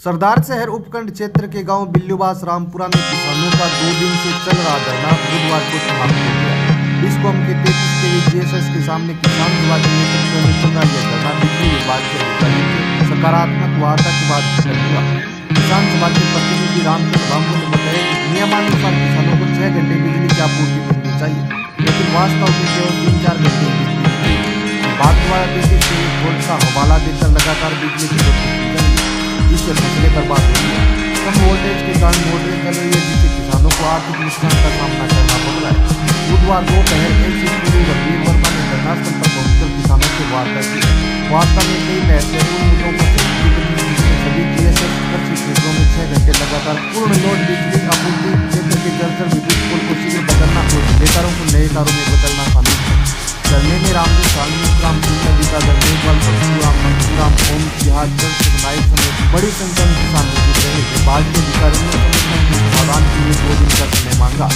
सरदार शहर उपखंड क्षेत्र के गांव बिल्लूबास रामपुरा में किसानों का 2 दिन से चल रहा धरना बुधवार को समाप्त हो गया। बिस्कॉम के 33 केवी जीएसएस के सामने किसान विभाग के नेतृत्व में चल रहा यह धरना बिजली विभाग के अधिकारियों से सकारात्मक वार्ता के बाद खत्म हुआ। किसान सभा के प्रतिनिधि रामचंद्र बाबू ने बताया कि नियमानुसार किसानों को 6 घंटे बिजली की आपूर्ति मिलनी चाहिए, लेकिन वास्तव में केवल 3-4 घंटे बिजली मिली। बात द्वारा देते हुए वोल्ट का हवाला देकर लगातार बिजली की आपूर्ति की जाएगी, जिससे फसलें बर्बाद हुई है। कम वोल्टेज के कारण मोटरें चल रही है, जिससे किसानों को आर्थिक नुकसान का सामना करना पड़ रहा है। बुधवार दोपहर गंभीर वर्मा ने घटनास्थल पर पहुंचकर किसानों से वार्ता की। वार्ता में कई महत्वपूर्ण मुद्दों पर सहमति बनी, जिसमें सभी जीएसएस कृषि क्षेत्रों में 6 घंटे लगातार पूर्ण लोड बिजली आपूर्ति, क्षेत्र के जर्जर विद्युत पोल को शीघ्र बदलना और जिलेदारों को नए तारों में बदलना शामिल है। धरने में रामदेव सालमी ग्राम जिला धर्मेवाल परशुराम मंसूराम ओम बिहार चंद नायक समेत बड़ी संख्या में किसान मौजूद रहे। विभाग के अधिकारियों ने समस्या के समाधान के लिए 2 दिन का समय मांगा।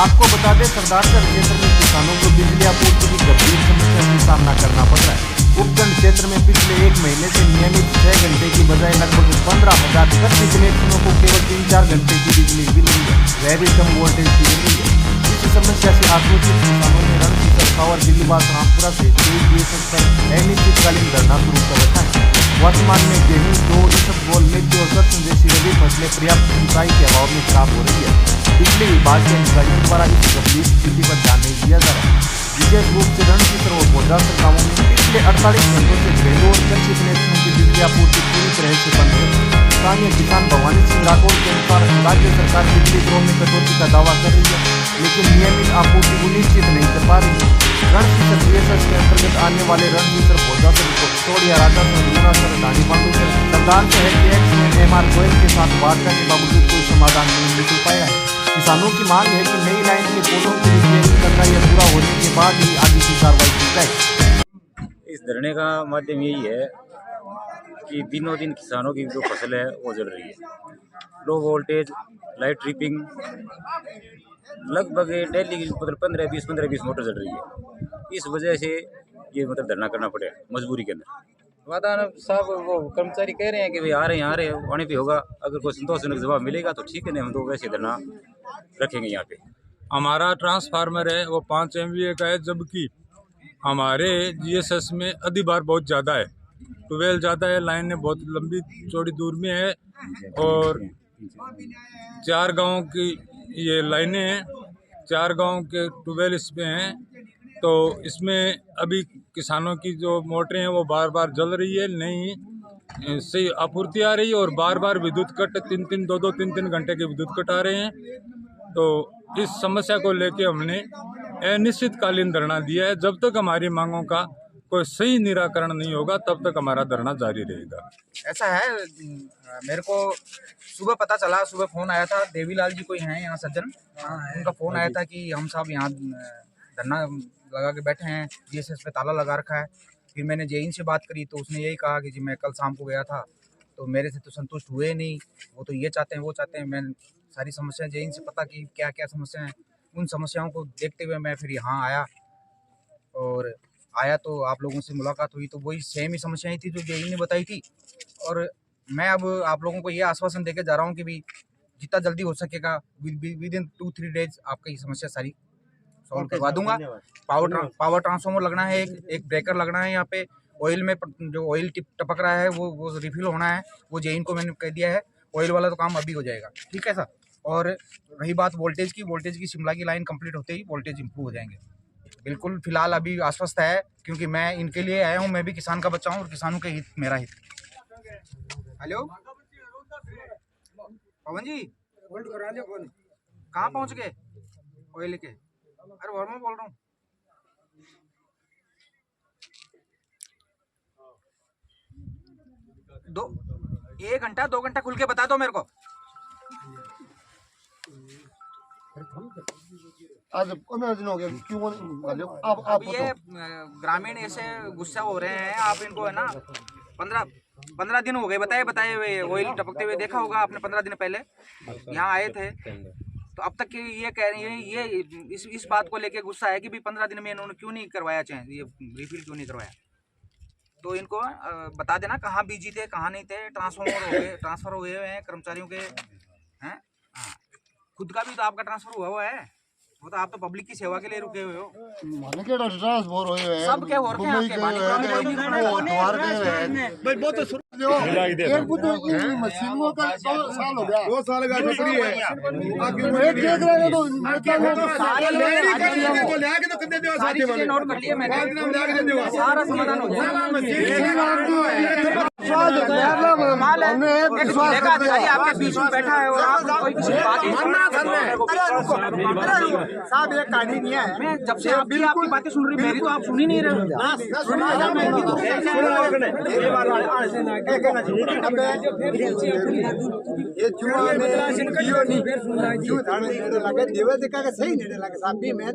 आपको बता दें, सरदारगढ़ क्षेत्र में किसानों को बिजली आपूर्ति की गंभीर समस्या का सामना करना पड़ रहा है। उपखंड क्षेत्र में पिछले 1 महीने से नियमित 6 घंटे की बजाय लगभग 15,000 कृषि कनेक्शनों को केवल 3-4 घंटे की बिजली मिल रही है, वह भी कम वोल्टेज की मिल रही है। इस समस्या से आक्रोशित किसानों ने रणजीत और बिल्लूबास रामपुरा से जीएसएस पर अनिश्चितकालीन धरना शुरू कर रखा है। वर्तमान में गेहूं, जौ, इसबगोल, मिर्च और सरसों जैसी रबी फसलें पर्याप्त सिंचाई के अभाव में खराब हो रही है। बिजली विभाग के अधिकारियों द्वारा इस गंभीर स्थिति पर ध्यान नहीं दिया जा रहा है। विशेष रूप से रणजीत और बोधासर गांवों में पिछले 48 घंटों से घरेलू और कृषि कनेक्शनों की बिजली आपूर्ति पूरी तरह से बंद है। स्थानीय किसान भवानी सिंह राठौर के अनुसार राज्य सरकार बिजली दरों में कटौती का दावा कर रही है, लेकिन नियमित आपूर्ति सुनिश्चित नहीं कर पा रही है। रणजीत जीएसएस के अंतर्गत आने वाले रणजीत बोधासर, कोटोड़िया, राजासर, लूनासर, ढाणीपांडुसर, सरदार शहर के एक्समैन एमआर गोयल के साथ वार्ता के बावजूद कोई समाधान नहीं निकल पाया है। किसानों की मांग है कि नई लाइन के पोलों की रिपेयरिंग करना या पूरा होने के बाद ही आगे की कार्रवाई की जाए। इस धरने का माध्यम यही है कि दिनों दिन किसानों की जो फसल है वो जल रही है। लो वोल्टेज लाइट ट्रिपिंग लगभग डेली मतलब 15-20 मोटर जल रही है। इस वजह से ये मतलब धरना करना पड़ेगा मजबूरी के अंदर। वातावरण साहब वो कर्मचारी कह रहे हैं कि भाई आ रहे हैं वहाँ पे होगा, अगर कोई संतोषजनक जवाब मिलेगा तो ठीक है, नहीं हम तो वैसे धरना रखेंगे। यहाँ पे हमारा ट्रांसफार्मर है वो 5 MVA का है, जबकि हमारे जीएसएस में अधिभार बहुत ज़्यादा है, ट्वेल्व ज़्यादा है, लाइनें बहुत लंबी चौड़ी दूर में है और 4 गांव की ये लाइनें हैं, 4 गांव के ट्वेल्व इसमें हैं। तो इसमें अभी किसानों की जो मोटरें हैं वो बार बार जल रही है, नहीं से आपूर्ति आ रही है और बार बार विद्युत कट 3-3 घंटे के विद्युत कट आ रहे हैं। तो इस समस्या को लेके हमने अनिश्चितकालीन धरना दिया है। जब तक हमारी मांगों का कोई सही निराकरण नहीं होगा तब तक हमारा धरना जारी रहेगा। ऐसा है, मेरे को सुबह पता चला, सुबह फ़ोन आया था, देवीलाल जी कोई हैं यहाँ सज्जन, उनका फ़ोन आया था कि हम साहब यहाँ धरना लगा के बैठे हैं, जीएसएस पे ताला लगा रखा है। फिर मैंने जेईन से बात करी तो उसने यही कहा कि जी मैं कल शाम को गया था तो मेरे से तो संतुष्ट हुए नहीं, वो तो ये चाहते हैं वो चाहते हैं। मैंने सारी समस्याएं जेईन से पता की क्या क्या समस्याएं हैं, उन समस्याओं को देखते हुए मैं फिर यहाँ आया तो आप लोगों से मुलाकात हुई तो वही सेम ही समस्याएं थी जो जेईन ने बताई थी। और मैं अब आप लोगों को ये आश्वासन देके जा रहा हूँ कि भी जितना जल्दी हो सकेगा विद इन 2-3 डेज आपका ये समस्या सारी सॉल्व करवा दूंगा। पावर ट्रांसफार्मर लगना है, एक ब्रेकर लगना है यहाँ पे, ऑयल में जो ऑयल टपक रहा है वो रिफिल होना है, वो जेईन को मैंने कह दिया है, ऑयल वाला तो काम अभी हो जाएगा, ठीक है सर। और रही बात वोल्टेज की शिमला की लाइन कंप्लीट होते ही वोल्टेज इंप्रूव हो जाएंगे। बिल्कुल फिलहाल अभी आश्वस्त है, क्योंकि मैं इनके लिए आया हूँ, मैं भी किसान का बच्चा हूँ और किसानों के हित मेरा हित। हेलो पवन जी, कहाँ पहुँच गए ऑयल लेके? अरे वर्मा बोल रहा हूँ। एक घंटा 2 घंटा खुल के बता दो मेरे को। आज 15 दिन हो गए, क्यों अब ये ग्रामीण ऐसे गुस्सा हो रहे हैं, आप इनको है ना 15 दिन हो गए, बताए ऑयल टपकते हुए देखा होगा आपने 15 दिन पहले यहाँ आए थे। तो अब तक ये कह रहे हैं, ये इस बात को लेके गुस्सा है कि भी 15 दिन में इन्होंने क्यों नहीं करवाया, चाहे ये रिफिल क्यों नहीं करवाया। तो इनको बता देना कहाँ बिजी थे कहाँ नहीं थे। ट्रांसफर हुए हैं कर्मचारियों के हैं। हाँ, खुद का भी तो आपका ट्रांसफर हुआ है, वो तो आप तो पब्लिक की सेवा के लिए रुके हुए हो। माने के ट्रांसफर होए हैं सब के हो रखे हैं आपके बानी पुराने कोई नहीं भाई वो तो एक बुद्धू की मशीनों का 2 साल हो गया, 2 साल का छुट्टी है एक देख रहे हो तो सारे को ले आके तो कर दे सारी चीजें नोट कर लिए मैंने, सारा समाधान हो जाएगा। अधिकारी आपके बीच में बैठा है और आप कोई किसी बात साहब एक कहानी नहीं है। मैं जब से आपकी बातें सुन रही मेरी तो आप सुन ही नहीं रहे। ये जुआ में जियो नहीं लगे देवे देखा के सही नहीं लगे साहब भी मैं